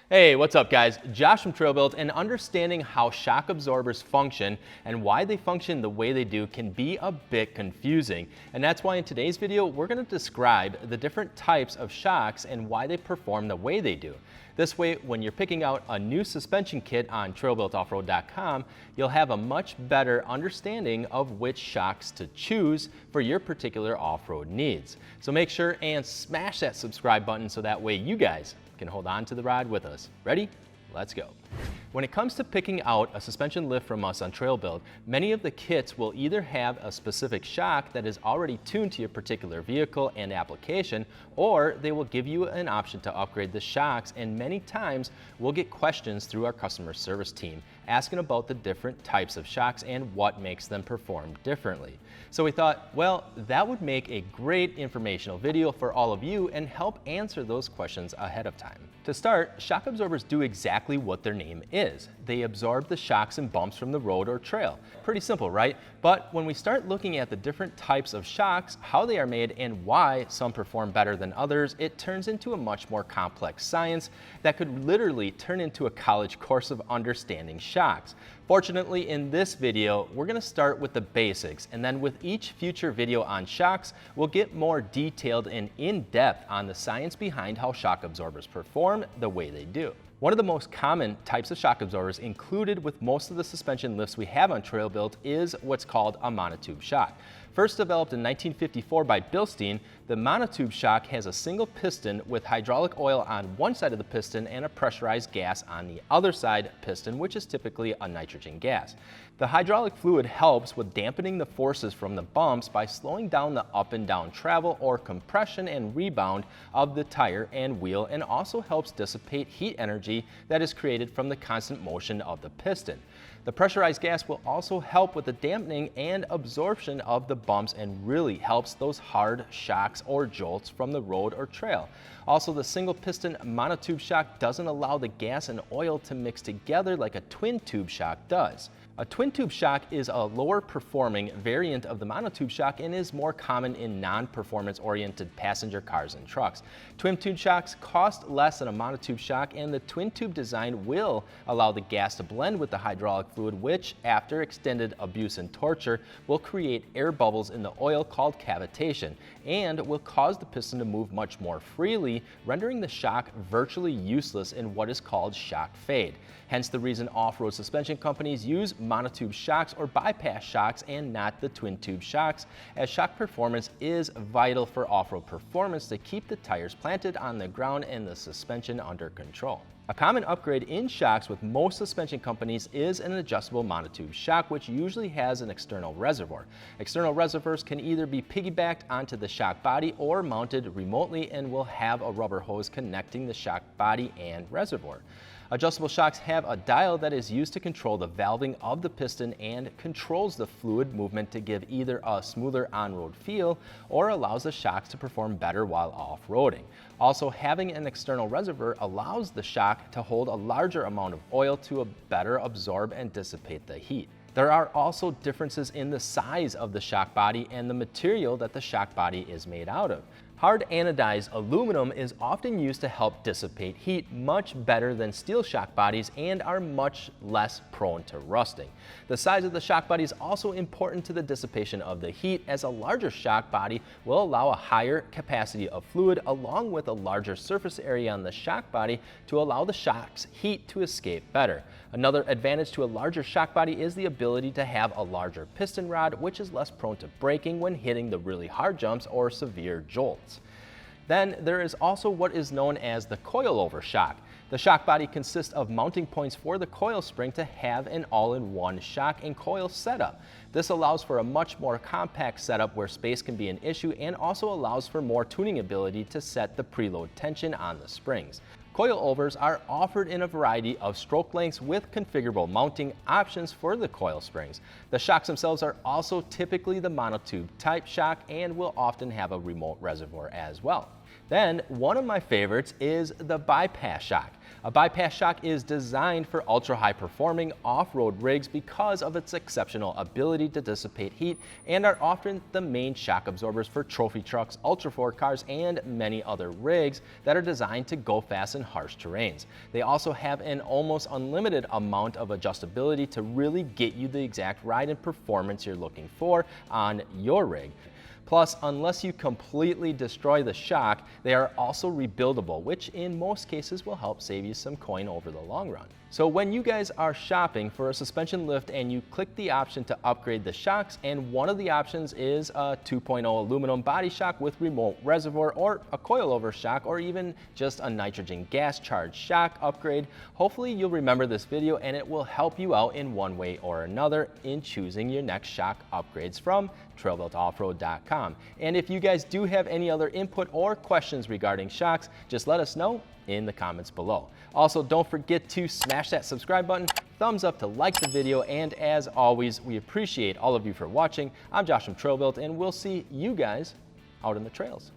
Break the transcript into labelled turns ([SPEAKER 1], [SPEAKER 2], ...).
[SPEAKER 1] Hey, what's up guys? Josh from TrailBuilt, and understanding how shock absorbers function and why they function the way they do can be a bit confusing. And that's why in today's video, we're going to describe the different types of shocks and why they perform the way they do. This way, when you're picking out a new suspension kit on trailbuiltoffroad.com, you'll have a much better understanding of which shocks to choose for your particular off-road needs. So make sure and smash that subscribe button so that way you guys can hold on to the ride with us. Ready? Let's go. When it comes to picking out a suspension lift from us on TrailBuilt, many of the kits will either have a specific shock that is already tuned to your particular vehicle and application, or they will give you an option to upgrade the shocks, and many times we'll get questions through our customer service team asking about the different types of shocks and what makes them perform differently. So we thought, well, that would make a great informational video for all of you and help answer those questions ahead of time. To start, shock absorbers do exactly what their name is. They absorb the shocks and bumps from the road or trail. Pretty simple, right? But when we start looking at the different types of shocks, how they are made, and why some perform better than others, it turns into a much more complex science that could literally turn into a college course of understanding shocks. Fortunately, in this video, we're going to start with the basics, and then with each future video on shocks, we'll get more detailed and in-depth on the science behind how shock absorbers perform the way they do. One of the most common types of shock absorbers included with most of the suspension lifts we have on TrailBuilt is what's called a monotube shock. First developed in 1954 by Bilstein, the monotube shock has a single piston with hydraulic oil on one side of the piston and a pressurized gas on the other side piston, which is typically a nitrogen gas. The hydraulic fluid helps with dampening the forces from the bumps by slowing down the up and down travel or compression and rebound of the tire and wheel, and also helps dissipate heat energy that is created from the constant motion of the piston. The pressurized gas will also help with the dampening and absorption of the bumps and really helps those hard shocks or jolts from the road or trail. Also, the single piston monotube shock doesn't allow the gas and oil to mix together like a twin tube shock does. A twin tube shock is a lower performing variant of the monotube shock and is more common in non-performance oriented passenger cars and trucks. Twin tube shocks cost less than a monotube shock, and the twin tube design will allow the gas to blend with the hydraulic fluid, which after extended abuse and torture will create air bubbles in the oil called cavitation and will cause the piston to move much more freely, rendering the shock virtually useless in what is called shock fade. Hence the reason off-road suspension companies use monotube shocks or bypass shocks and not the twin tube shocks, as shock performance is vital for off-road performance to keep the tires planted on the ground and the suspension under control. A common upgrade in shocks with most suspension companies is an adjustable monotube shock, which usually has an external reservoir. External reservoirs can either be piggybacked onto the shock body or mounted remotely and will have a rubber hose connecting the shock body and reservoir. Adjustable shocks have a dial that is used to control the valving of the piston and controls the fluid movement to give either a smoother on-road feel or allows the shocks to perform better while off-roading. Also, having an external reservoir allows the shock to hold a larger amount of oil to better absorb and dissipate the heat. There are also differences in the size of the shock body and the material that the shock body is made out of. Hard anodized aluminum is often used to help dissipate heat much better than steel shock bodies and are much less prone to rusting. The size of the shock body is also important to the dissipation of the heat, as a larger shock body will allow a higher capacity of fluid along with a larger surface area on the shock body to allow the shock's heat to escape better. Another advantage to a larger shock body is the ability to have a larger piston rod, which is less prone to breaking when hitting the really hard jumps or severe jolts. Then there is also what is known as the coilover shock. The shock body consists of mounting points for the coil spring to have an all-in-one shock and coil setup. This allows for a much more compact setup where space can be an issue, and also allows for more tuning ability to set the preload tension on the springs. Coilovers are offered in a variety of stroke lengths with configurable mounting options for the coil springs. The shocks themselves are also typically the monotube type shock and will often have a remote reservoir as well. Then one of my favorites is the bypass shock. A bypass shock is designed for ultra-high performing off-road rigs because of its exceptional ability to dissipate heat and are often the main shock absorbers for trophy trucks, ultra-4 cars, and many other rigs that are designed to go fast in harsh terrains. They also have an almost unlimited amount of adjustability to really get you the exact ride and performance you're looking for on your rig. Plus, unless you completely destroy the shock, they are also rebuildable, which in most cases will help save you some coin over the long run. So when you guys are shopping for a suspension lift and you click the option to upgrade the shocks, and one of the options is a 2.0 aluminum body shock with remote reservoir, or a coilover shock, or even just a nitrogen gas charged shock upgrade, hopefully you'll remember this video and it will help you out in one way or another in choosing your next shock upgrades from trailbuiltoffroad.com. And if you guys do have any other input or questions regarding shocks, just let us know in the comments below. Also, don't forget to smash that subscribe button, thumbs up to like the video, and as always, we appreciate all of you for watching. I'm Josh from Trailbuilt, and we'll see you guys out in the trails.